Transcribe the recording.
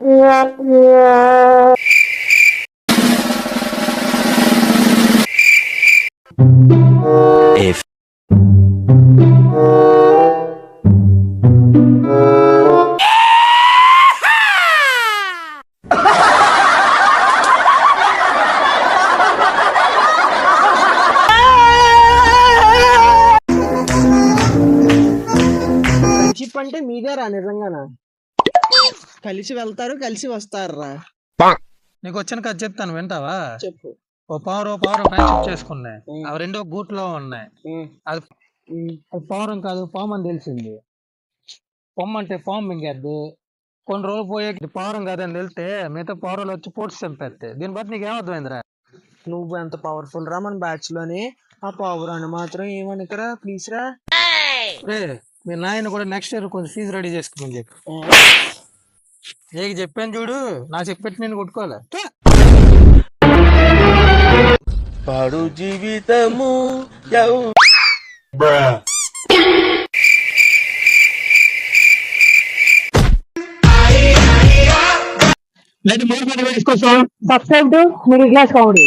If friendship అంటే మీదేరా నిజంగానా? కలిసి వెళ్తారు కలిసి వస్తారు రా. నీకు వచ్చిన కథ చెప్తాను, వింటావా? చెప్పు. ఓ పావురం ఫ్రెండ్షిప్ చేసుకున్నాయి. అవి రెండో గూట్లో ఉన్నాయి. అది పావురం కాదు, పాము అని తెలిసింది. పొమ్మ అంటే పాము మింగేద్ది. కొన్ని రోజులు పోయే పావురం కాదని తెలిస్తే మిగతా పావురాలు వచ్చి పోటీ చంపేస్తాయి. దీన్ని బట్టి నీకేమర్థమైందిరా? నువ్వు ఎంత పవర్ఫుల్ రా మన బ్యాచ్ లోని. ఆ పవరాన్ని మాత్రం ఏమనుకరా ప్లీజ్ రా. రే, మీ నాయన కూడా నెక్స్ట్ ఇయర్ కొంచెం ఫీజు రెడీ చేసుకోమని చెప్పి. నీకు చెప్పాను చూడు, నాకు చెప్పెట్టి నేను కొట్టుకోవాలి. పాడు జీవితము subscribe to middle class comedy.